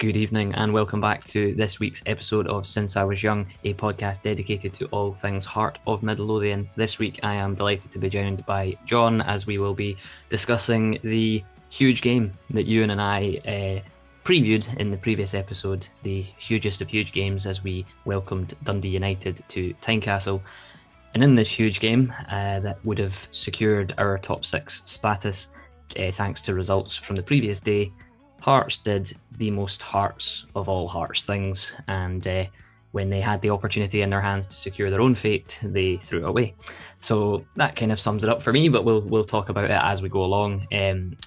Good evening and welcome back to this week's episode of Since I Was Young, a podcast dedicated to all things Heart of Midlothian. This week I am delighted to be joined by John as we will be discussing the huge game that Ewan and I previewed in the previous episode, the hugest of huge games as we welcomed Dundee United to Tynecastle. And in this huge game that would have secured our top six status thanks to results from the previous day, Hearts did the most Hearts of all Hearts things, and when they had the opportunity in their hands to secure their own fate, they threw it away. So that kind of sums it up for me, but we'll talk about it as we go along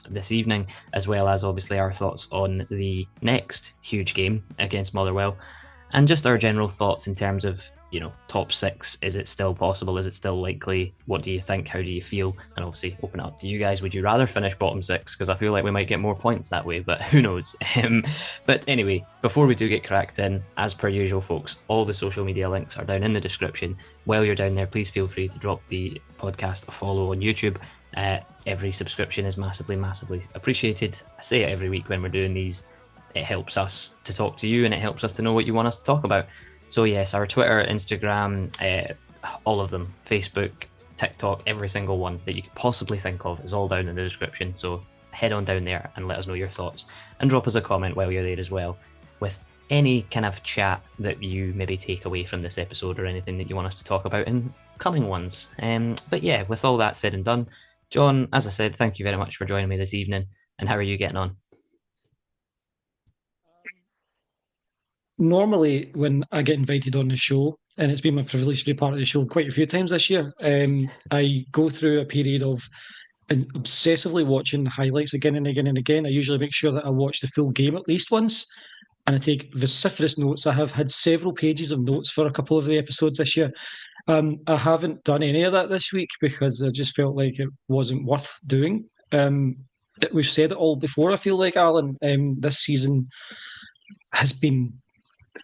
this evening, as well as obviously our thoughts on the next huge game against Motherwell, and just our general thoughts in terms of, you know, top six. Is it still possible? Is it still likely? What do you think? How do you feel? And obviously open it up to you guys. Would you rather finish bottom six? Because I feel like we might get more points that way, but who knows? But anyway, before we do get cracked in, as per usual, folks, all the social media links are down in the description. While you're down there, please feel free to drop the podcast a follow on YouTube. Every subscription is massively appreciated. I say it every week when we're doing these. It helps us to talk to you and it helps us to know what you want us to talk about. So yes, our Twitter, Instagram, all of them, Facebook, TikTok, every single one that you could possibly think of is all down in the description. So head on down there and let us know your thoughts and drop us a comment while you're there as well with any kind of chat that you maybe take away from this episode or anything that you want us to talk about in coming ones. But yeah, with all that said and done, John, as I said, thank you very much for joining me this evening. And how are you getting on? Normally, when I get invited on the show, and it's been my privilege to be part of the show quite a few times this year, I go through a period of obsessively watching highlights again and again and again. I usually make sure that I watch the full game at least once, and I take vociferous notes. I have had several pages of notes for a couple of the episodes this year. I haven't done any of that this week because I just felt like it wasn't worth doing. We've said it all before, I feel like, Alan. This season has been,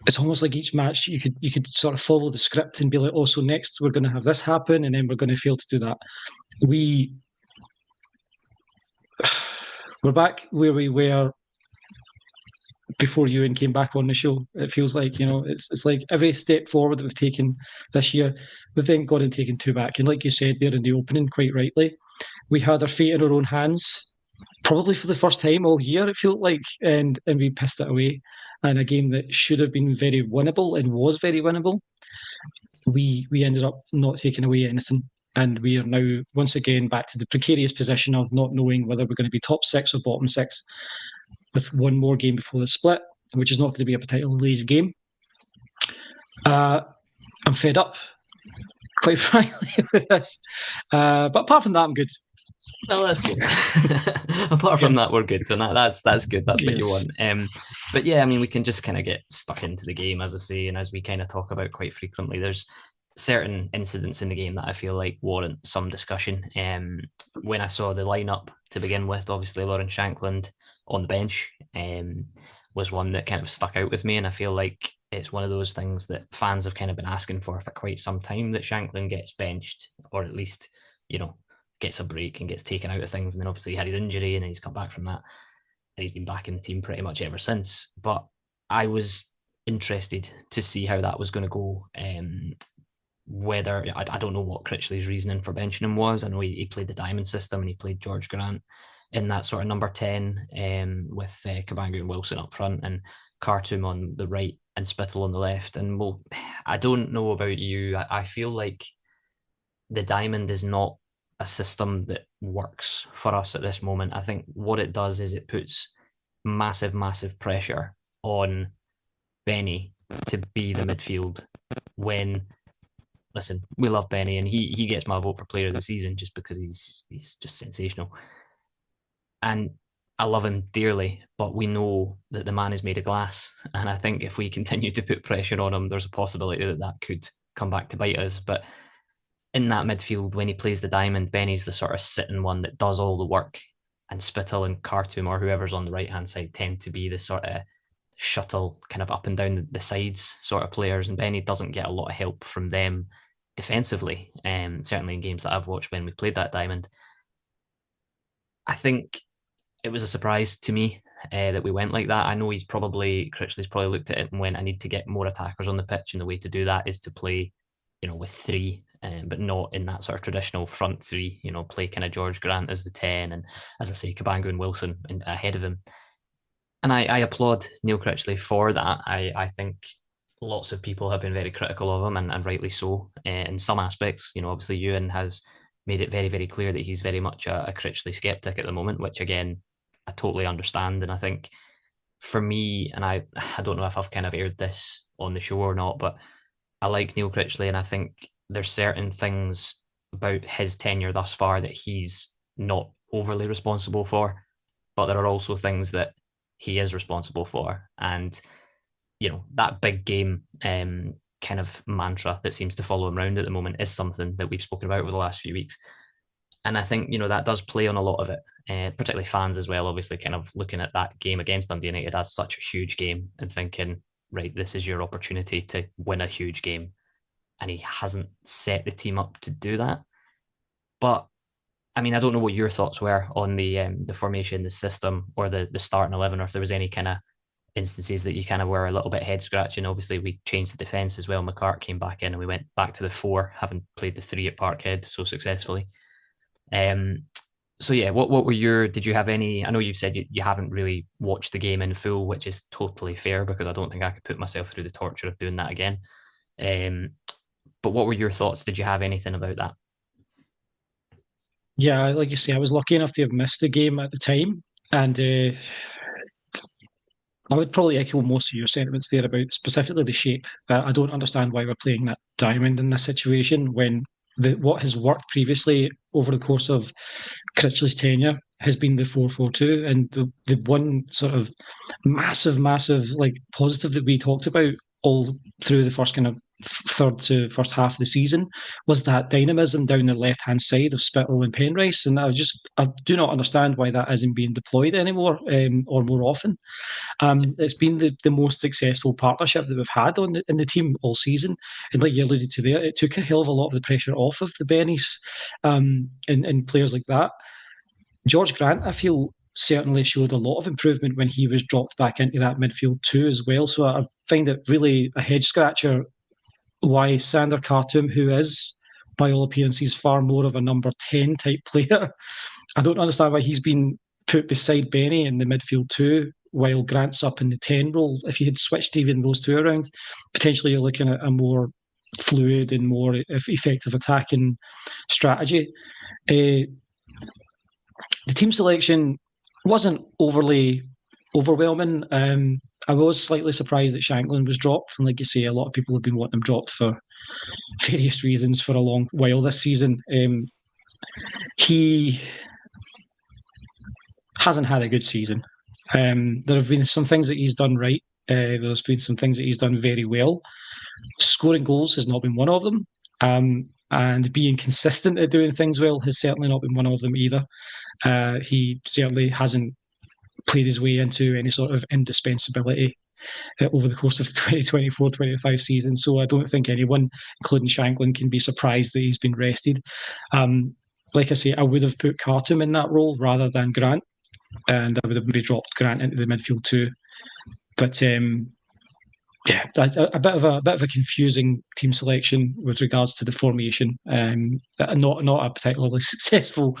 it's almost like each match you could sort of follow the script and be like, oh, so next we're going to have this happen, and then we're going to fail to do that. We we're back where we were before Ewan came back on the show. It feels like, it's like every step forward that we've taken this year, we've then gone and taken two back. And like you said there in the opening, quite rightly, we had our fate in our own hands, probably for the first time all year, it felt like, and we pissed it away. And a game that should have been very winnable and was very winnable, we ended up not taking away anything. And we are now once again back to the precarious position of not knowing whether we're going to be top six or bottom six, with one more game before the split, which is not going to be a particularly easy game. I'm fed up, quite frankly, with this. But apart from that, I'm good. Well, that's good. Apart Yeah. from that, we're good, and that's good. That's what you Yes. want. But yeah, I mean, we can just kind of get stuck into the game, as I say, and as we kind of talk about quite frequently. There's certain incidents in the game that I feel like warrant some discussion. When I saw the lineup to begin with, obviously Lauren Shankland on the bench was one that kind of stuck out with me, and I feel like it's one of those things that fans have kind of been asking for quite some time, that Shankland gets benched, or at least, you know, gets a break and gets taken out of things. And then obviously he had his injury and then he's come back from that. And he's been back in the team pretty much ever since. But I was interested to see how that was going to go. Whether I don't know what Critchley's reasoning for benching him was. I know he played the diamond system and he played George Grant in that sort of number 10 with Cabangu and Wilson up front and Khartoum on the right and Spittle on the left. And well, I don't know about you. I feel like the diamond is not a system that works for us at this moment. I think what it does is it puts massive pressure on Benny to be the midfield when, listen, we love Benny and he gets my vote for player of the season just because he's just sensational. And I love him dearly, but we know that the man is made of glass. And I think if we continue to put pressure on him, there's a possibility that that could come back to bite us. But in that midfield, when he plays the diamond, Benny's the sort of sitting one that does all the work, and Spittle and Khartoum or whoever's on the right hand side tend to be the sort of shuttle kind of up and down the sides sort of players, and Benny doesn't get a lot of help from them defensively. Certainly in games that I've watched when we played that diamond, I think it was a surprise to me that we went like that. I know Critchley's probably looked at it and went, I need to get more attackers on the pitch, and the way to do that is to play, with three, but not in that sort of traditional front three. Play kind of George Grant as the 10, and as I say, Cabango and Wilson ahead of him. And I applaud Neil Critchley for that. I think lots of people have been very critical of him, and rightly so, in some aspects. Obviously Ewan has made it very, very clear that he's very much a Critchley skeptic at the moment, which again, I totally understand. And I think for me, and I don't know if I've kind of aired this on the show or not, but I like Neil Critchley, and I think there's certain things about his tenure thus far that he's not overly responsible for, but there are also things that he is responsible for. And, that big game kind of mantra that seems to follow him around at the moment is something that we've spoken about over the last few weeks. And I think, that does play on a lot of it, particularly fans as well, obviously, kind of looking at that game against Dundee United as such a huge game and thinking, right, this is your opportunity to win a huge game. And he hasn't set the team up to do that. But I mean, I don't know what your thoughts were on the formation, the system, or the starting 11, or if there was any kind of instances that you kind of were a little bit head scratching. Obviously, we changed the defence as well. McCart came back in, and we went back to the 4, having played the 3 at Parkhead so successfully. Um, so yeah, what were your? Did you have any? I know you've said you haven't really watched the game in full, which is totally fair because I don't think I could put myself through the torture of doing that again. Um, but what were your thoughts? Did you have anything about that? Yeah, like you say, I was lucky enough to have missed the game at the time, and I would probably echo most of your sentiments there about specifically the shape. I don't understand why we're playing that diamond in this situation when what has worked previously over the course of Critchley's tenure has been the 4-4-2, and the one sort of massive like positive that we talked about all through the first kind of third to first half of the season was that dynamism down the left hand side of Spittle and Penrice, and I do not understand why that isn't being deployed anymore, or more often. It's been the most successful partnership that we've had in the team all season. And like you alluded to there, it took a hell of a lot of the pressure off of the Bennies, and players like that. George Grant, I feel, certainly showed a lot of improvement when he was dropped back into that midfield too as well. So I find it really a head scratcher why Sander Khartoum, who is by all appearances far more of a number 10 type player, I don't understand why he's been put beside Benny in the midfield too, while Grant's up in the 10 role. If you had switched even those two around, potentially you're looking at a more fluid and more effective attacking strategy. Uh, the team selection wasn't overly overwhelming. I was slightly surprised that Shanklin was dropped, and like you say, a lot of people have been wanting him dropped for various reasons for a long while this season. He hasn't had a good season. There have been some things that he's done right. There's been some things that he's done very well. Scoring goals has not been one of them. And being consistent at doing things well has certainly not been one of them either. He certainly hasn't played his way into any sort of indispensability over the course of the 2024-25 season. So I don't think anyone, including Shanklin, can be surprised that he's been rested. Like I say, I would have put Khartoum in that role rather than Grant, and I would have maybe dropped Grant into the midfield too. But yeah, a bit of a confusing team selection with regards to the formation. Not a particularly successful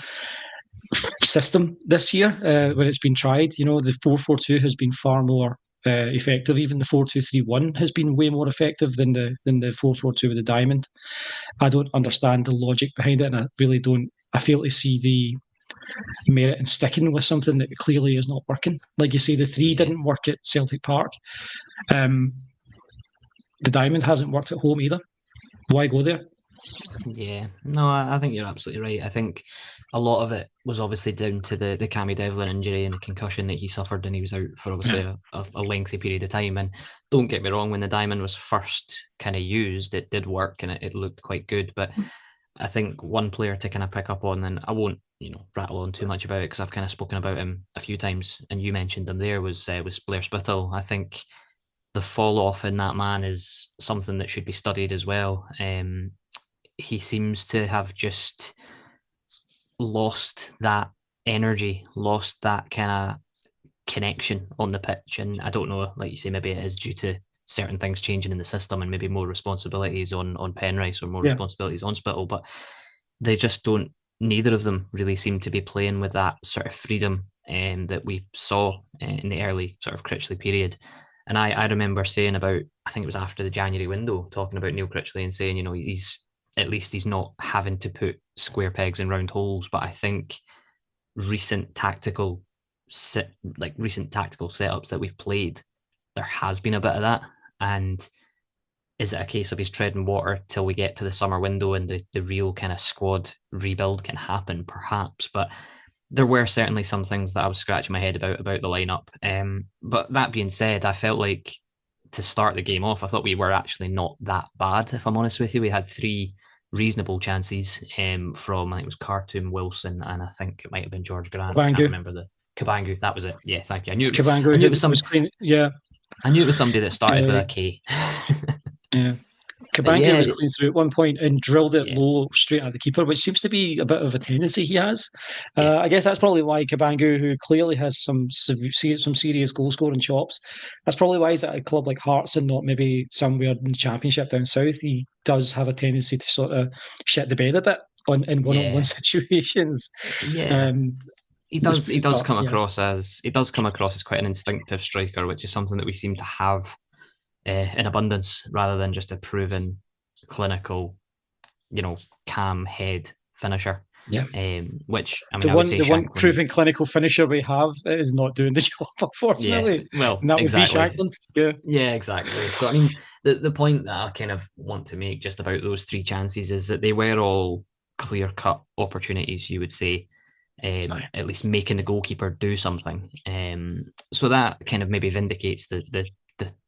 system this year when it's been tried. You know, the 4-4-2 has been far more effective. Even the 4-2-3-1 has been way more effective than the 4-4-2 with the diamond. I don't understand the logic behind it, and I really don't. I fail to see the merit in sticking with something that clearly is not working. Like you say, the 3 Yeah. didn't work at Celtic Park. Um, the diamond hasn't worked at home either. Why go there? Yeah, no, I think you're absolutely right. I think a lot of it was obviously down to the Cammy Devlin injury and the concussion that he suffered, and he was out for obviously Yeah. a lengthy period of time. And don't get me wrong, when the diamond was first kind of used, it did work and it looked quite good. But I think one player to kind of pick up on, and I won't, rattle on too much about it because I've kind of spoken about him a few times, and you mentioned him there was Blair Spittle. I think the fall off in that man is something that should be studied as well. He seems to have just lost that energy, lost that kind of connection on the pitch. And I don't know, like you say, maybe it is due to certain things changing in the system and maybe more responsibilities on Penrice or more Yeah. responsibilities on Spittle, but they just don't. Neither of them really seem to be playing with that sort of freedom that we saw in the early sort of Critchley period. And I remember saying about, I think it was after the January window, talking about Neil Critchley and saying, he's at least he's not having to put square pegs in round holes. But I think recent tactical recent tactical setups that we've played, there has been a bit of that. And is it a case of he's treading water till we get to the summer window and the real kind of squad rebuild can happen? Perhaps, but there were certainly some things that I was scratching my head about the lineup. But that being said, I felt like to start the game off, I thought we were actually not that bad. If I'm honest with you, we had three reasonable chances from, I think it was Khartoum, Wilson, and I think it might have been George Grant. I can't Cabangu. remember the Cabangu. That was it. Yeah, thank you. I knew it. I Cabangu knew it was was some. clean. Yeah. I knew it was somebody that started with Uh, a K. yeah. But Cabangu yeah, was clean through at one point and drilled it yeah, low straight at the keeper, which seems to be a bit of a tendency he has. yeah, I guess that's probably why Cabangu, who clearly has some serious goal scoring chops, that's probably why he's at a club like Hearts and not maybe somewhere in the Championship down south. He does have a tendency to sort of shit the bed a bit in one-on-one yeah, situations. yeah. Um, He does. He does but come yeah, across as quite an instinctive striker, which is something that we seem to have in abundance, rather than just a proven clinical, calm head finisher. yeah. Which I mean, The I would one say the one Shanklin. proven clinical finisher we have is not doing the job, Yeah, unfortunately, well, and that would be exactly. Shankland. Yeah. Yeah, exactly. So I mean, the point that I kind of want to make just about those three chances is that they were all clear cut opportunities. You would say, Aye. at least making the goalkeeper do something. So that kind of maybe vindicates the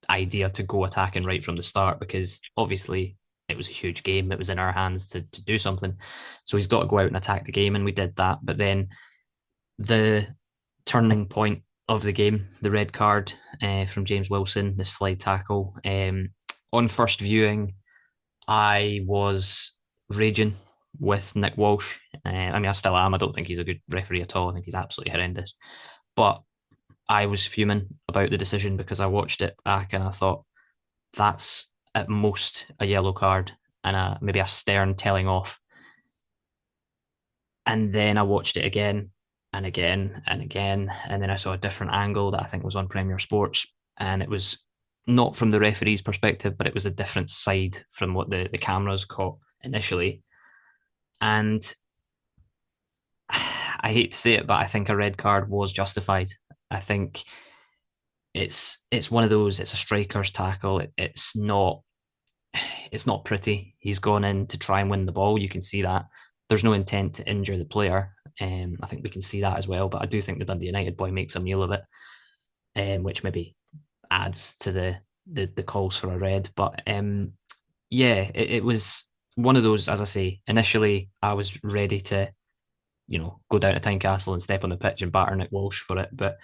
idea to go attacking right from the start, because obviously it was a huge game. It was in our hands to do something. So he's got to go out and attack the game, and we did that. But then the turning point of the game, the red card from James Wilson, the slide tackle. On first viewing, I was raging with Nick Walsh. I mean, I still am. I don't think he's a good referee at all. I think he's absolutely horrendous. But I was fuming about the decision because I watched it back and I thought that's at most a yellow card and maybe a stern telling off. And then I watched it again and again and again. And then I saw a different angle that I think was on Premier Sports. And it was not from the referee's perspective, but it was a different side from what the cameras caught initially. And I hate to say it, but I think a red card was justified. I think it's one of those. It's a striker's tackle. It's not pretty. He's gone in to try and win the ball. You can see that. There's no intent to injure the player. I think we can see that as well. But I do think the Dundee United boy makes a meal of it, which maybe adds to the calls for a red. But yeah, it was one of those. As I say, initially I was ready to go down to Tynecastle and step on the pitch and batter Nick Walsh for it. But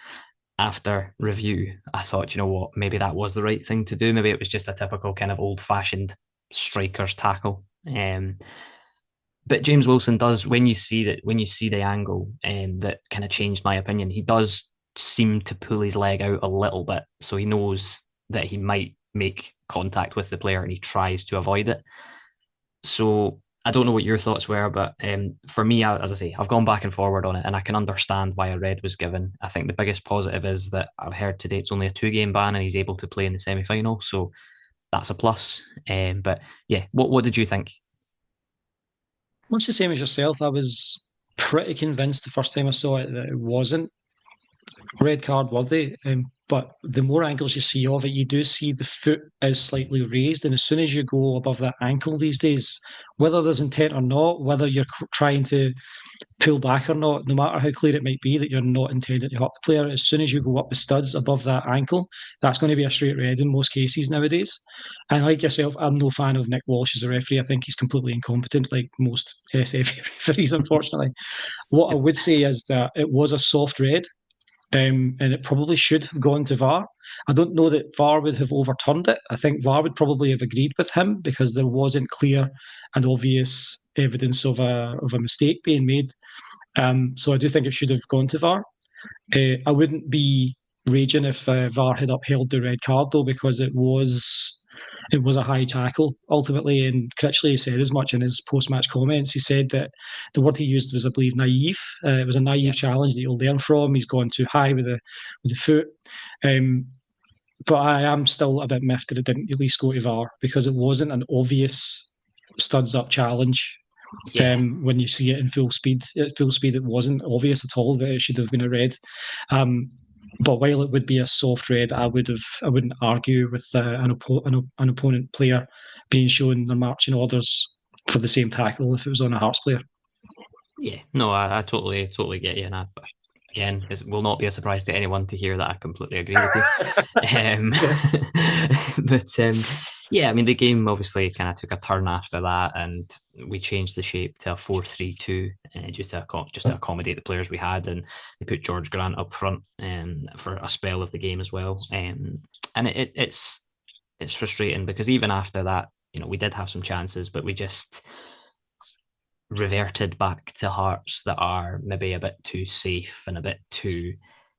after review, I thought, you know what, maybe that was the right thing to do. Maybe it was just a typical kind of old fashioned striker's tackle. But James Wilson does, when you see the angle, that kind of changed my opinion. He does seem to pull his leg out a little bit, so he knows that he might make contact with the player and he tries to avoid it. So I don't know what your thoughts were, but for me, as I say, I've gone back and forward on it, and I can understand why a red was given. I think the biggest positive is that I've heard today it's only a 2 game ban, and he's able to play in the semi final, so that's a plus. But yeah, what did you think? Much the same as yourself, I was pretty convinced the first time I saw it that it wasn't red card worthy. But the more angles you see of it, you do see the foot is slightly raised. And as soon as you go above that ankle these days, whether there's intent or not, whether you're trying to pull back or not, no matter how clear it might be that you're not intended to hurt the player, as soon as you go up the studs above that ankle, that's going to be a straight red in most cases nowadays. And like yourself, I'm no fan of Nick Walsh as a referee. I think he's completely incompetent, like most SF referees, unfortunately. What I Yep. would say is that it was a soft red, and it probably should have gone to VAR. I don't know that VAR would have overturned it. I think VAR would probably have agreed with him because there wasn't clear and obvious evidence of a mistake being made. So I do think it should have gone to VAR. I wouldn't be raging if VAR had upheld the red card though, because it was a high tackle ultimately, and Critchley said as much in his post-match comments. He said that the word he used was, I believe, naive. It was a naive Yeah, challenge that you'll learn from. He's gone too high with the foot. Um, but I am still a bit miffed that it didn't at least go to VAR, because it wasn't an obvious studs up challenge. yeah, When you see it in full speed, it wasn't obvious at all that it should have been a red. Um, but while it would be a soft red, I wouldn't argue with an opponent player being shown their marching orders for the same tackle if it was on a Hearts player. yeah. No, I totally get you, and again, it will not be a surprise to anyone to hear that I completely agree with you. Um, Yeah. but yeah, I mean, the game obviously kind of took a turn after that, and we changed the shape to a 4-3-2, just to accommodate the players we had, and they put George Grant up front for a spell of the game as well. And it's frustrating because even after that, we did have some chances, but we just reverted back to Hearts that are maybe a bit too safe and a bit too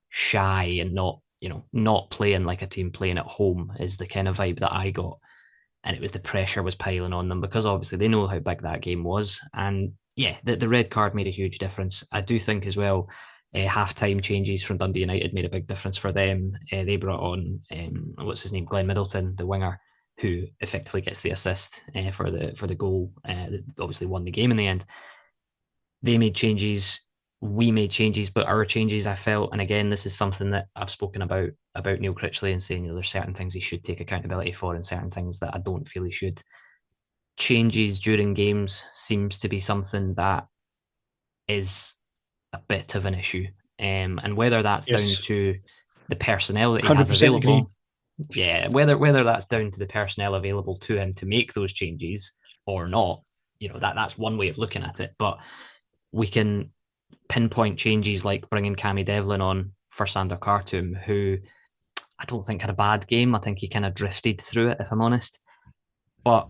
shy and not playing like a team playing at home is the kind of vibe that I got. And it was the pressure was piling on them because obviously they know how big that game was. And yeah, the red card made a huge difference. I do think as well, half-time changes from Dundee United made a big difference for them. They brought on what's his name, Glenn Middleton, the winger, who effectively gets the assist for the goal that obviously won the game in the end. They made changes, we made changes, but our changes, I felt, and again, this is something that I've spoken about Neil Critchley and saying, there's certain things he should take accountability for and certain things that I don't feel he should. Changes during games seems to be something that is a bit of an issue. And whether that's down Yes, to the personnel that he has 100% agree. available, yeah, whether that's down to the personnel available to him to make those changes or not, that's one way of looking at it. But we can pinpoint changes like bringing Cammy Devlin on for Sander Khartoum, who I don't think had a bad game. I think he kind of drifted through it, if I'm honest. But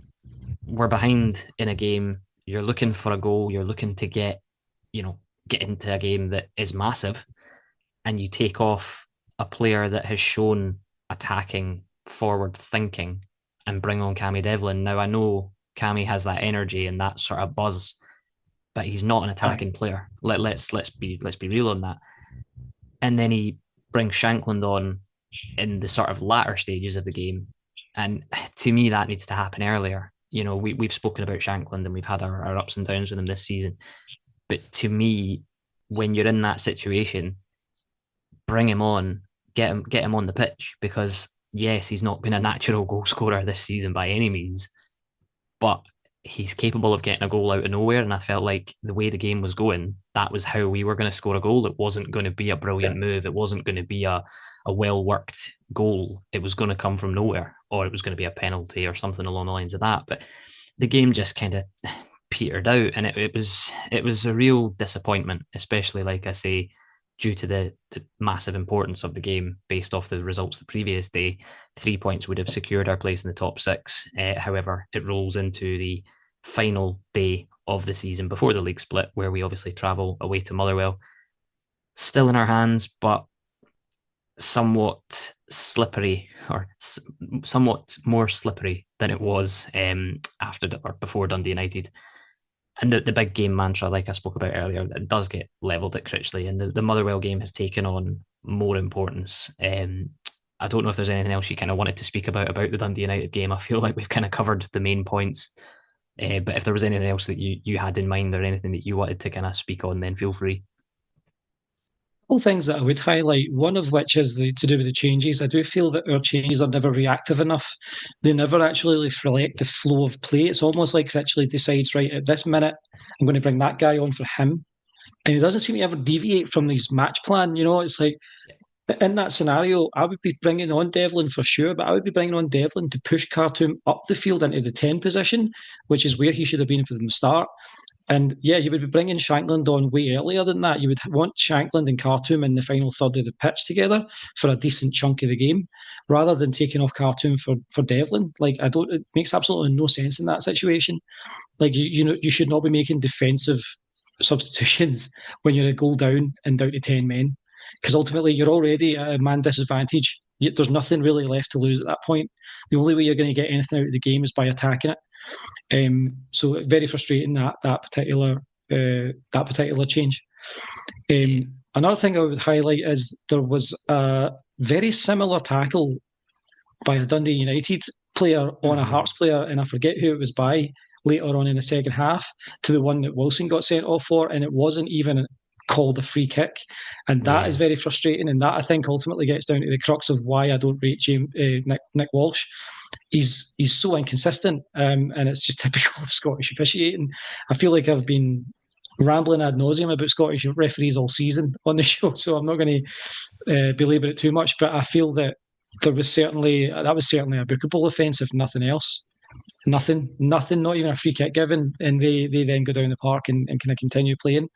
we're behind in a game. You're looking for a goal. You're looking to get into a game that is massive, and you take off a player that has shown attacking, forward thinking, and bring on Cammy Devlin. Now I know Cammy has that energy and that sort of buzz, but he's not an Aye. attacking player. Let's be real on that. And then he brings Shankland on in the sort of latter stages of the game, and to me that needs to happen earlier. We've spoken about Shankland and we've had our ups and downs with him this season, but to me, when you're in that situation, bring him on, get him on the pitch because yes, he's not been a natural goal scorer this season by any means, but he's capable of getting a goal out of nowhere. And I felt like the way the game was going, that was how we were going to score a goal. It wasn't going to be a brilliant move. It wasn't going to be a well worked goal. It was going to come from nowhere, or it was going to be a penalty or something along the lines of that. But the game just kind of petered out, and it was a real disappointment, especially like I say, due to the massive importance of the game based off the results the previous day. 3 points would have secured our place in the top six. However, it rolls into the final day of the season before the league split, where we obviously travel away to Motherwell. Still in our hands, but somewhat slippery, or somewhat more slippery than it was after or before Dundee United. And the big game mantra, like I spoke about earlier, it does get levelled at Critchley, and the Motherwell game has taken on more importance. I don't know if there's anything else you kind of wanted to speak about the Dundee United game. I feel like we've kind of covered the main points. But if there was anything else that you had in mind or anything that you wanted to kind of speak on, then feel free. Couple things that I would highlight, one of which is to do with the changes. I do feel that our changes are never reactive enough. They never actually reflect the flow of play. It's almost like actually decides, right, at this minute, I'm going to bring that guy on for him. And he doesn't seem to ever deviate from his match plan. It's like in that scenario, I would be bringing on Devlin for sure, but I would be bringing on Devlin to push Khartoum up the field into the 10 position, which is where he should have been from the start. And yeah, you would be bringing Shankland on way earlier than that. You would want Shankland and Khartoum in the final third of the pitch together for a decent chunk of the game, rather than taking off Khartoum for Devlin. Like I don't, it makes absolutely no sense in that situation. Like you should not be making defensive substitutions when you're a goal down and down to 10 men. because ultimately you're already at a man disadvantage. There's nothing really left to lose at that point. The only way you're going to get anything out of the game is by attacking it. So very frustrating that particular change. Another thing I would highlight is there was a very similar tackle by a Dundee United player on a Hearts player, and I forget who it was by later on in the second half, to the one that Wilson got sent off for, and it wasn't even called a free kick. And that is very frustrating, and that I think ultimately gets down to the crux of why I don't rate Nick Walsh. He's so inconsistent, and it's just typical of Scottish officiating. I feel like I've been rambling ad nauseum about Scottish referees all season on the show, so I'm not going to belabor it too much. But I feel that that was certainly a bookable offence, if nothing else. Nothing, not even a free kick given, and they then go down the park and kind of continue playing.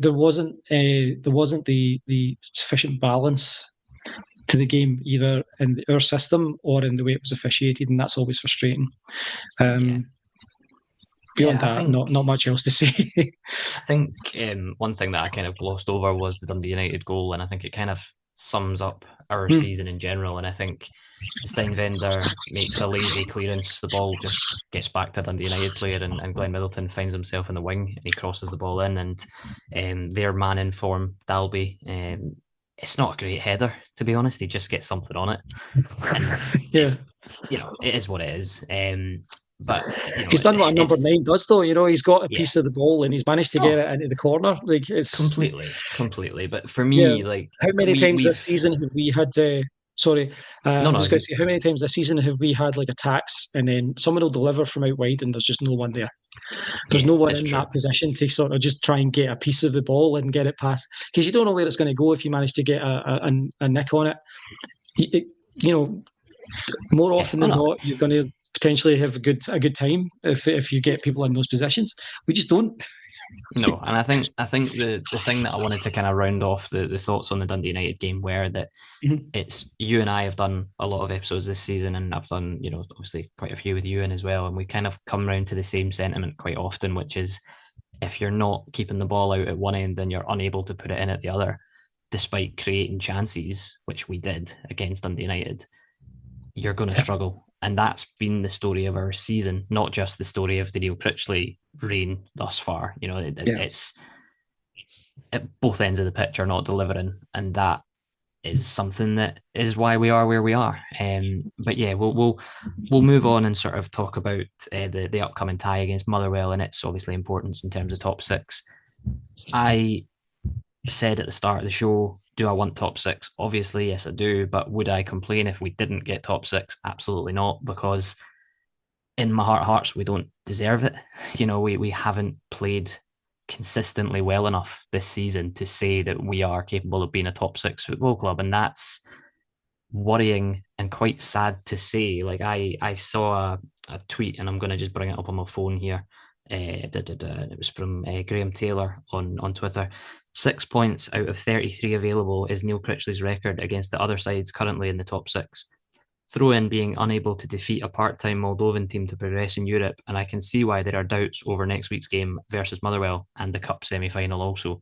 There wasn't the sufficient balance to the game either in our system or in the way it was officiated, and that's always frustrating. Beyond that, not much else to say. I think one thing that I kind of glossed over was the Dundee United goal, and I think it kind of sums up our season in general. And I think Steinvender makes a lazy clearance, the ball just gets back to a Dundee United player, and Glenn Middleton finds himself in the wing and he crosses the ball in, and their man in form, Dalby, it's not a great header, to be honest. He just gets something on it. And it is what it is. But he's done what a number 9 does, though. He's got a piece of the ball and he's managed to get it into the corner. Like it's completely. But for me, like how many times this season have we had? I was going to say, how many times this season have we had like attacks and then someone will deliver from out wide and there's just no one there. There's no one in that position to sort of just try and get a piece of the ball and get it past, because you don't know where it's going to go if you manage to get a nick on it. More often than not, you're going to potentially have a good time if you get people in those positions. We just don't. No, and I think the thing that I wanted to kind of round off the thoughts on the Dundee United game were that it's you and I have done a lot of episodes this season, and I've done obviously quite a few with Ewan as well, and we kind of come round to the same sentiment quite often, which is if you're not keeping the ball out at one end, then you're unable to put it in at the other, despite creating chances, which we did against Dundee United. You're going to struggle. And that's been the story of our season, not just the story of the Neil Critchley reign thus far. It's at both ends of the pitch are not delivering, and that is something that is why we are where we are. But yeah, we'll move on and sort of talk about the upcoming tie against Motherwell and its obviously importance in terms of top six. I said at the start of the show, do I want top six? Obviously, yes, I do. But would I complain if we didn't get top six? Absolutely not, because in my heart of hearts, we don't deserve it. We haven't played consistently well enough this season to say that we are capable of being a top six football club. And that's worrying and quite sad to say. Like I saw a tweet, and I'm going to just bring it up on my phone here. It was from Graham Taylor on Twitter. 6 points out of 33 available is Neil Critchley's record against the other sides currently in the top six. Throw in being unable to defeat a part-time Moldovan team to progress in Europe, and I can see why there are doubts over next week's game versus Motherwell and the Cup semi-final also.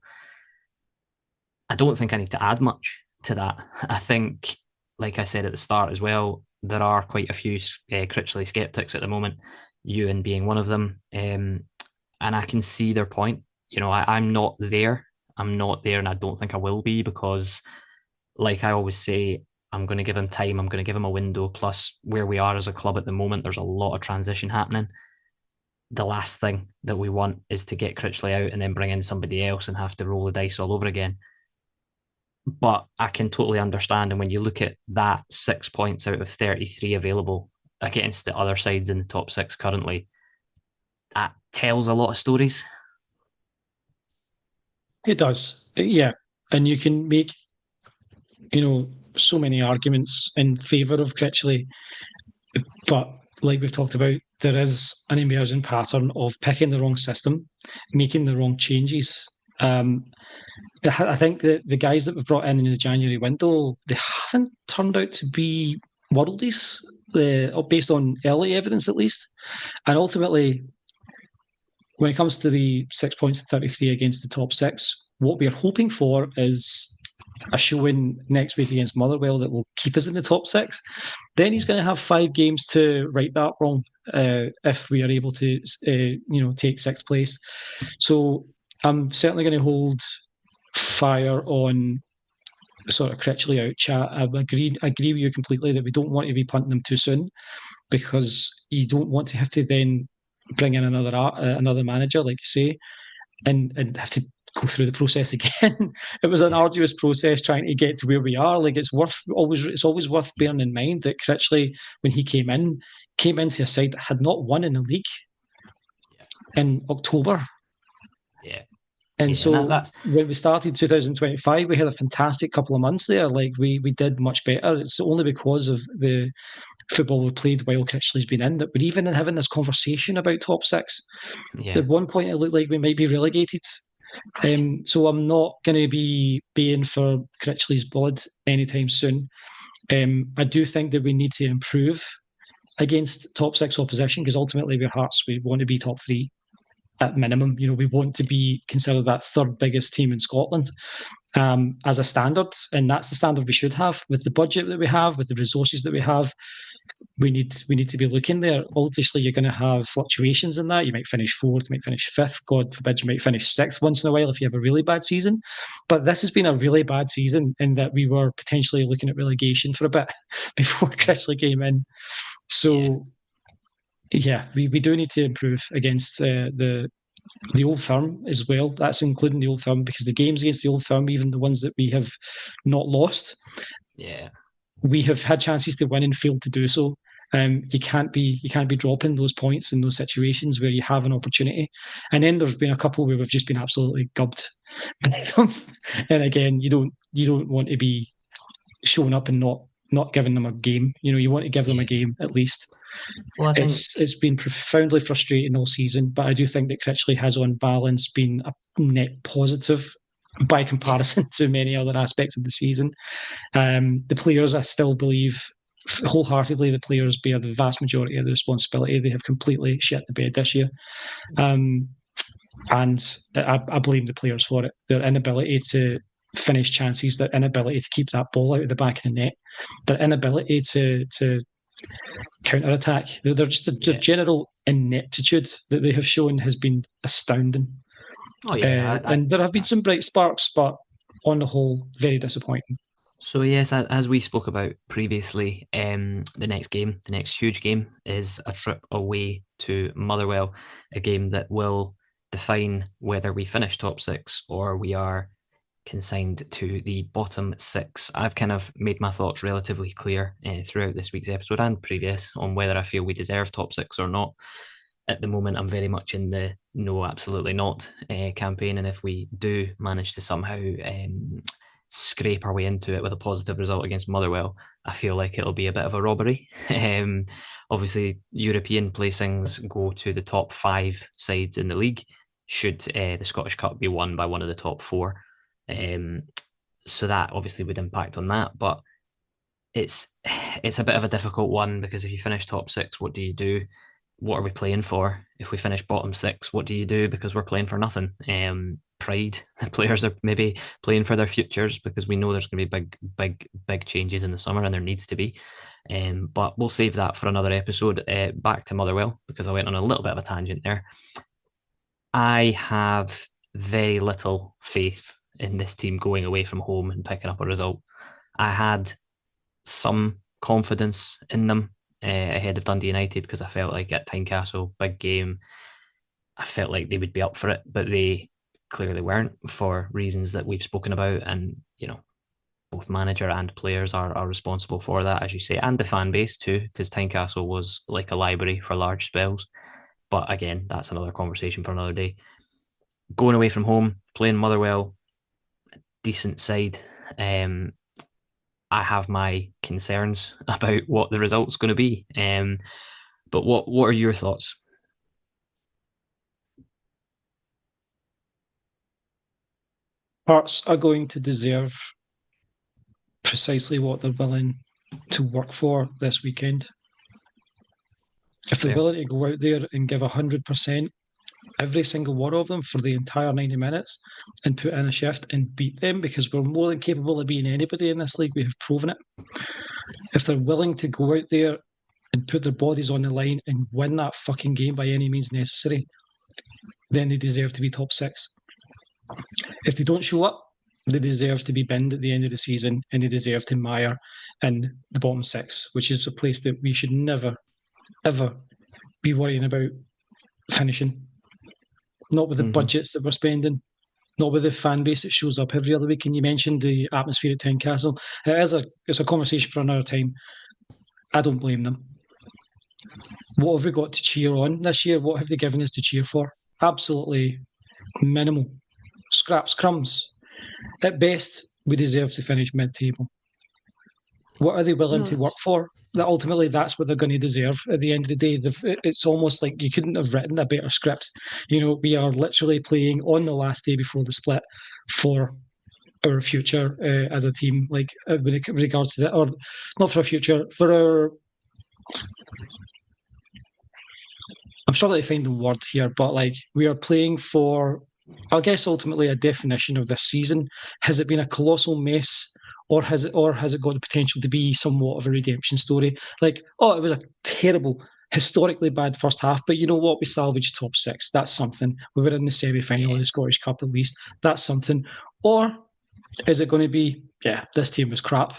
I don't think I need to add much to that. I think, like I said at the start as well, there are quite a few Critchley sceptics at the moment, Ewan being one of them, and I can see their point. I'm not there. I'm not there, and I don't think I will be, because, like I always say, I'm going to give him time. I'm going to give him a window. Plus, where we are as a club at the moment, there's a lot of transition happening. The last thing that we want is to get Critchley out and then bring in somebody else and have to roll the dice all over again. But I can totally understand. And when you look at that 6 points out of 33 available against the other sides in the top six currently, that tells a lot of stories. It does. Yeah. And you can make, so many arguments in favour of Critchley. But like we've talked about, there is an emerging pattern of picking the wrong system, making the wrong changes. I think that the guys that we've brought in the January window, they haven't turned out to be worldies, based on early evidence at least. And ultimately, when it comes to the 6 points and 33 against the top six, what we're hoping for is a showing next week against Motherwell that will keep us in the top six, then he's going to have 5 games to right that wrong if we are able to, take sixth place. So I'm certainly going to hold fire on sort of Critchley out chat. I agree with you completely that we don't want to be punting them too soon because you don't want to have to then bring in another manager, like you say, and have to go through the process again. It was an Yeah, arduous process trying to get to where we are. Like it's always worth bearing in mind that Critchley, when he came into a side that had not won in the league yeah, in October. yeah, And yeah. And so that's when we started 2025, we had a fantastic couple of months there. Like we did much better. It's only because of the football we played while Critchley's been in that we're even having this conversation about top six. yeah, At one point, it looked like we might be relegated. So I'm not going to be baying for Critchley's blood anytime soon. I do think that we need to improve against top six opposition because ultimately, we're Hearts, we want to be top three at minimum. We want to be considered that third biggest team in Scotland as a standard, and that's the standard we should have with the budget that we have, with the resources that we have. We need to be looking there. Obviously, you're going to have fluctuations in that. You might finish fourth, you might finish fifth. God forbid, you might finish sixth once in a while if you have a really bad season. But this has been a really bad season in that we were potentially looking at relegation for a bit before Critchley came in. yeah, So yeah, we do need to improve against the Old Firm as well. That's including the Old Firm because the games against the Old Firm, even the ones that we have not lost, yeah, we have had chances to win and failed to do so. You can't be dropping those points in those situations where you have an opportunity. And then there's been a couple where we've just been absolutely gubbed by them. And again, you don't want to be showing up and not giving them a game. You want to give them a yeah. game at least. Well, I think It's been profoundly frustrating all season, but I do think that Critchley has on balance been a net positive by yeah, comparison to many other aspects of the season. The players, I still believe wholeheartedly, the players bear the vast majority of the responsibility. They have completely shit the bed this year. Um, and I blame the players for it. Their inability to finish chances, their inability to keep that ball out of the back of the net, their inability to counter attack. They're just the yeah. general ineptitude that they have shown has been astounding. Oh yeah. And there have been some bright sparks, but on the whole, very disappointing. So yes, as we spoke about previously, the next game, the next huge game, is a trip away to Motherwell, a game that will define whether we finish top six or we are consigned to the bottom six. I've kind of made my thoughts relatively clear throughout this week's episode and previous on whether I feel we deserve top six or not. At the moment, I'm very much in the no, absolutely not campaign. And if we do manage to somehow scrape our way into it with a positive result against Motherwell, I feel like it'll be a bit of a robbery. Obviously, European placings go to the top 5 sides in the league. Should the Scottish Cup be won by one of the top 4, um, so that obviously would impact on that. But it's it's a bit of a difficult one because if you finish top 6, what do you do? What are we playing for? If we finish bottom 6, what do you do? Because we're playing for nothing. Pride. The players are maybe playing for their futures because we know there's going to be big changes in the summer, and there needs to be. But we'll save that for another episode. Back to Motherwell because I went on a little bit of a tangent there. I have very little faith in this team going away from home and picking up a result. I had some confidence in them ahead of Dundee United because I felt like at Tynecastle, big game, I felt like they would be up for it, but they clearly weren't for reasons that we've spoken about. And, both manager and players are responsible for that, as you say, and the fan base too, because Tynecastle was like a library for large spells. But again, that's another conversation for another day. Going away from home, playing Motherwell, decent side. Um, I have my concerns about what the result's going to be. But what are your thoughts? Hearts are going to deserve precisely what they're willing to work for this weekend. If they're Fair. willing to go out there and give 100%, every single one of them for the entire 90 minutes and put in a shift and beat them, because we're more than capable of beating anybody in this league. We have proven it. If they're willing to go out there and put their bodies on the line and win that fucking game by any means necessary, then they deserve to be top six. If they don't show up, they deserve to be binned at the end of the season, and they deserve to mire in the bottom six, which is a place that we should never, ever be worrying about finishing. Not with the budgets that we're spending, not with the fan base that shows up every other week. And you mentioned the atmosphere at Tynecastle. It's a conversation for another time. I don't blame them. What have we got to cheer on this year? What have they given us to cheer for? Absolutely minimal. Scraps, crumbs. At best, we deserve to finish mid-table. What are they willing to work for? That ultimately, that's what they're going to deserve at the end of the day. It's almost like you couldn't have written a better script. We are literally playing on the last day before the split for our future as a team, like with regards to that, or not for our future, for our. I'm struggling to find the word here, but like we are playing for, I guess, ultimately a definition of this season. Has it been a colossal mess, or has it got the potential to be somewhat of a redemption story? Like, it was a terrible, historically bad first half, but you know what? We salvaged top six. That's something. We were in the semi-final of the Scottish Cup at least. That's something. Or is it going to be, this team was crap?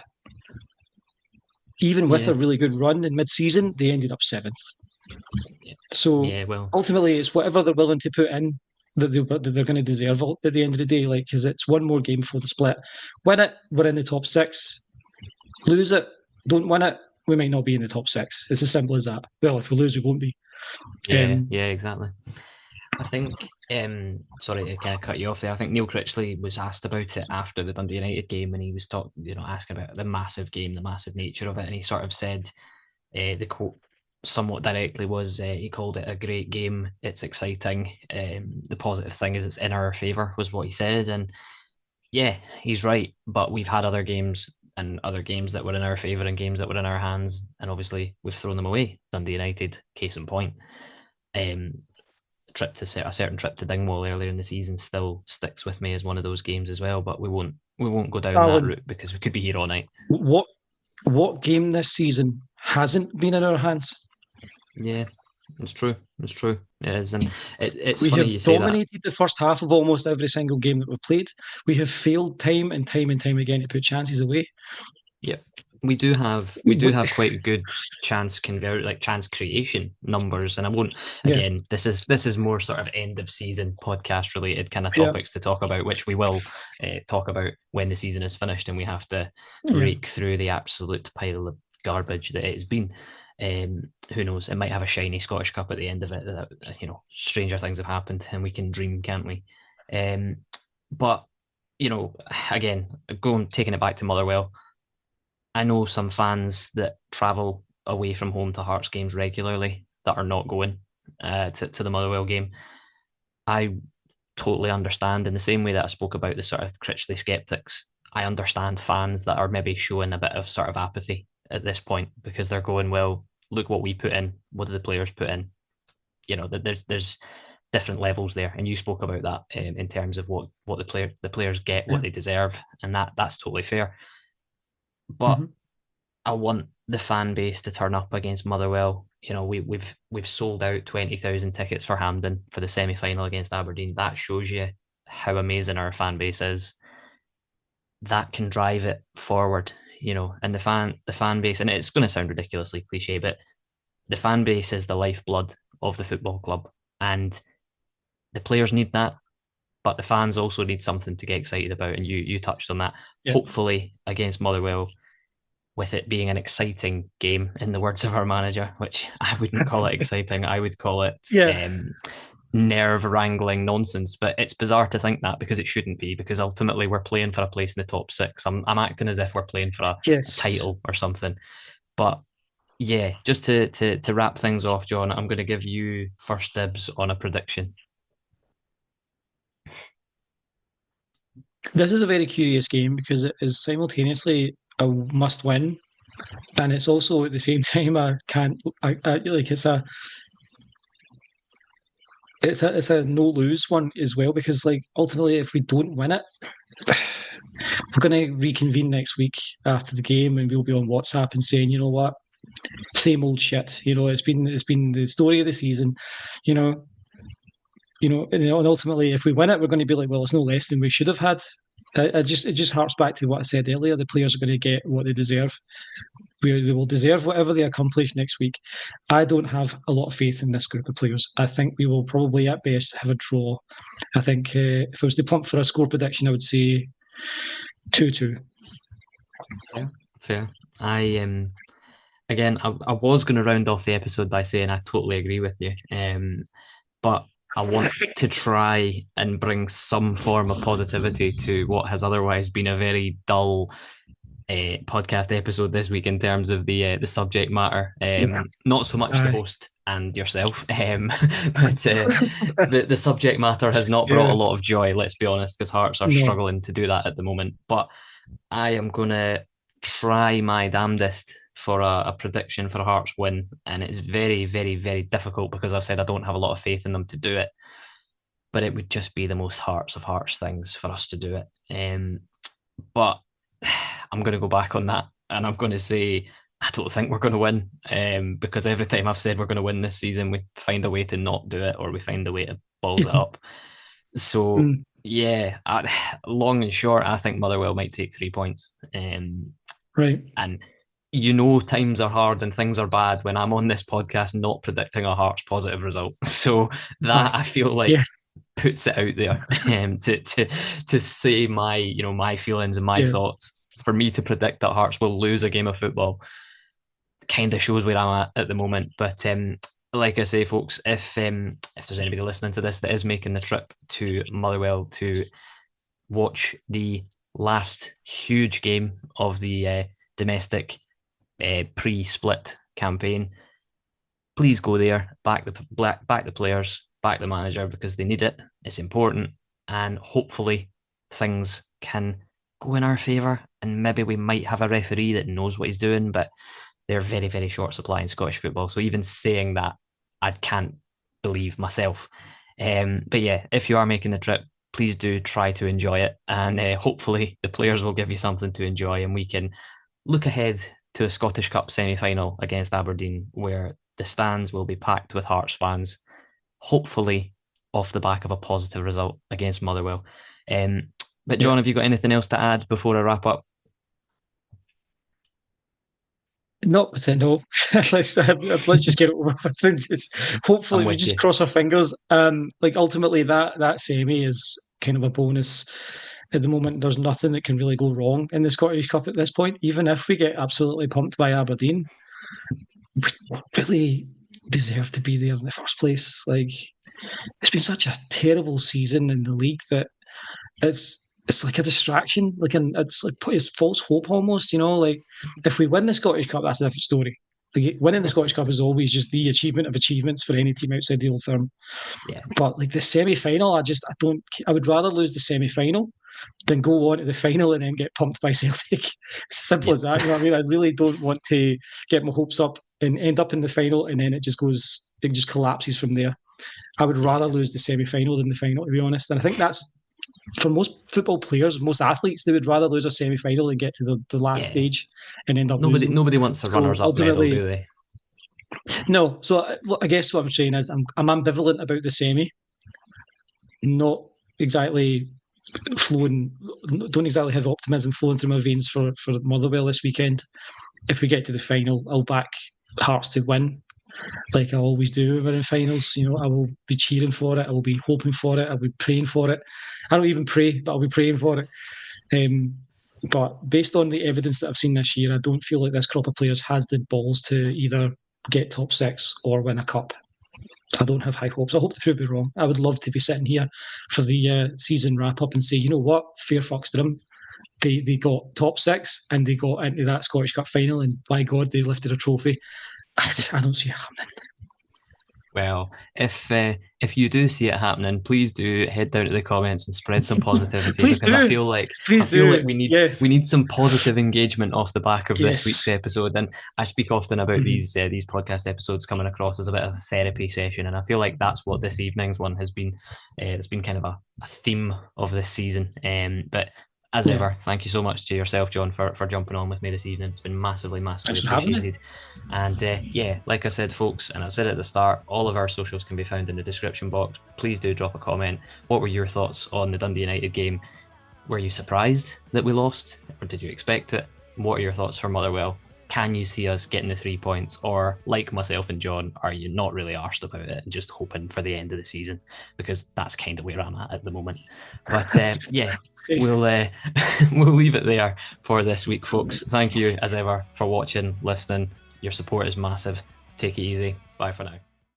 Even with a really good run in mid-season, they ended up seventh. So ultimately, it's whatever they're willing to put in that they're going to deserve at the end of the day. Like, because it's one more game before the split. Win it, we're in the top six. Lose it, don't win it, we might not be in the top six. It's as simple as that. Well, if we lose, we won't be. Yeah, exactly. I think, sorry to kind of cut you off there. I think Neil Critchley was asked about it after the Dundee United game, and he was asking about the massive game, the massive nature of it, and he sort of said, the quote somewhat directly was, he called it a great game. It's exciting. The positive thing is it's in our favour, was what he said, and yeah, he's right. But we've had other games and other games that were in our favour and games that were in our hands, and obviously we've thrown them away. Dundee United, case in point. A certain trip to Dingwall earlier in the season still sticks with me as one of those games as well. But we won't go down that route because we could be here all night. What game this season hasn't been in our hands? Yeah, it's true. It's true. It is, and it's we funny have you say dominated the first half of almost every single game that we've played. We have failed time and time and time again to put chances away. Yeah, we do have quite good chance creation numbers, and I won't. Again, this is more sort of end of season podcast related kind of topics to talk about, which we will talk about when the season is finished and we have to rake through the absolute pile of garbage that it has been. Who knows? It might have a shiny Scottish Cup at the end of it. That, stranger things have happened, and we can dream, can't we? But again, taking it back to Motherwell. I know some fans that travel away from home to Hearts games regularly that are not going to the Motherwell game. I totally understand, in the same way that I spoke about the sort of Critchley skeptics. I understand fans that are maybe showing a bit of sort of apathy at this point because they're going, well, look what we put in. What do the players put in? There's different levels there, and you spoke about that in terms of what the players get, what they deserve, and that's totally fair. But I want the fan base to turn up against Motherwell. We've sold out 20,000 tickets for Hampden for the semi-final against Aberdeen. That shows you how amazing our fan base is. That can drive it forward, and the fan base, and it's going to sound ridiculously cliche, but the fan base is the lifeblood of the football club, and the players need that, but the fans also need something to get excited about, and you touched on that. Hopefully against Motherwell, with it being an exciting game, in the words of our manager, which I wouldn't call it exciting. I would call it nerve-wrangling nonsense. But it's bizarre to think that, because it shouldn't be, because ultimately we're playing for a place in the top six. I'm acting as if we're playing for a title or something. But yeah, just to wrap things off, John, I'm going to give you first dibs on a prediction. This is a very curious game because it is simultaneously a must win, and it's also at the same time it's it's a no lose one as well, because like ultimately if we don't win it, we're going to reconvene next week after the game, and we'll be on WhatsApp and saying, you know what, same old shit. It's been the story of the season. You know, and ultimately, if we win it, we're going to be like, well, it's no less than we should have had. It just harks back to what I said earlier. The players are going to get what they deserve. They will deserve whatever they accomplish next week. I don't have a lot of faith in this group of players. I think we will probably at best have a draw. I think if I was to plump for a score prediction, I would say 2-2. Fair. I was going to round off the episode by saying I totally agree with you. But I want to try and bring some form of positivity to what has otherwise been a very dull podcast episode this week in terms of the subject matter. Not so much the Aye. host and yourself, but the subject matter has not brought Yeah. a lot of joy. Let's be honest, because Hearts are No. struggling to do that at the moment. But I am gonna try my damnedest for a prediction for a Hearts win, and it's very, very, very difficult because I've said I don't have a lot of faith in them to do it. But it would just be the most Hearts of Hearts things for us to do it. But I'm going to go back on that, and I'm going to say I don't think we're going to win, because every time I've said we're going to win this season, we find a way to not do it, or we find a way to balls it up. So Mm, yeah, long and short, I think Motherwell might take 3 points. right. And times are hard and things are bad when I'm on this podcast not predicting a Hearts positive result. So that Aye. I feel like Yeah. puts it out there, to say my my feelings and my Yeah. thoughts. For me to predict that Hearts will lose a game of football kind of shows where I'm at the moment. But like I say, folks, if there's anybody listening to this that is making the trip to Motherwell to watch the last huge game of the domestic pre-split campaign, please go there, back the players, back the manager, because they need it. It's important, and hopefully things can go in our favour. And maybe we might have a referee that knows what he's doing, but they're very, very short supply in Scottish football. So even saying that, I can't believe myself. But yeah, if you are making the trip, please do try to enjoy it, and hopefully the players will give you something to enjoy, and we can look ahead to a Scottish Cup semi-final against Aberdeen, where the stands will be packed with Hearts fans, hopefully off the back of a positive result against Motherwell. But Yeah. John, have you got anything else to add before I wrap up? Not with it, no. Let's just get it over with and just I'm hopefully we with just you. cross our fingers. Like ultimately that semi is kind of a bonus. At the moment, there's nothing that can really go wrong in the Scottish Cup at this point. Even if we get absolutely pumped by Aberdeen, we really deserve to be there in the first place. Like it's been such a terrible season in the league that it's like a distraction. It's like it's false hope almost. Like if we win the Scottish Cup, that's a different story. Like winning the Scottish Cup is always just the achievement of achievements for any team outside the Old Firm. Yeah, But like the semi final, I don't. I would rather lose the semi final than go on to the final and then get pumped by Celtic. It's as simple yeah, as that. You know what I mean? I really don't want to get my hopes up and end up in the final and then it just collapses from there. I would rather yeah, lose the semi final than the final, to be honest. And I think that's for most football players, most athletes, they would rather lose a semi final and get to the last yeah. stage and end up Nobody, losing. nobody wants a So runners-up medal, ultimately, do they? no. So I guess what I'm saying is I'm ambivalent about the semi, not exactly flowing, don't exactly have optimism flowing through my veins for Motherwell this weekend. If we get to the final, I'll back Hearts to win, like I always do when we're in finals. I will be cheering for it. I will be hoping for it. I'll be praying for it. I don't even pray, but I'll be praying for it. Um, but based on the evidence that I've seen this year, I don't feel like this crop of players has the balls to either get top six or win a cup. I don't have high hopes. I hope to prove me wrong. I would love to be sitting here for the season wrap up and say, you know what, fair fucks to them. They got top six and they got into that Scottish Cup final, and by God, they lifted a trophy. I don't see it happening. Well, if you do see it happening, please do head down to the comments and spread some positivity, Please because I do. feel like Please do. we Yes. need some positive engagement off the back of this week's Yes. episode. And I speak often about Mhm. these podcast episodes coming across as a bit of a therapy session, and I feel like that's what this evening's one has been. It's been kind of a theme of this season. But as Yeah. ever, thank you so much to yourself, John, for jumping on with me this evening. It's been massively Thanks for having me. appreciated. And yeah, like I said, folks, and I said at the start, all of our socials can be found in the description box. Please do drop a comment. What were your thoughts on the Dundee United game? Were you surprised that we lost, or did you expect it? What are your thoughts for Motherwell? Can you see us getting the 3 points? Or, like myself and John, are you not really arsed about it and just hoping for the end of the season? Because that's kind of where I'm at the moment. But yeah, we'll we'll leave it there for this week, folks. Thank you as ever for watching, listening. Your support is massive. Take it easy. Bye for now.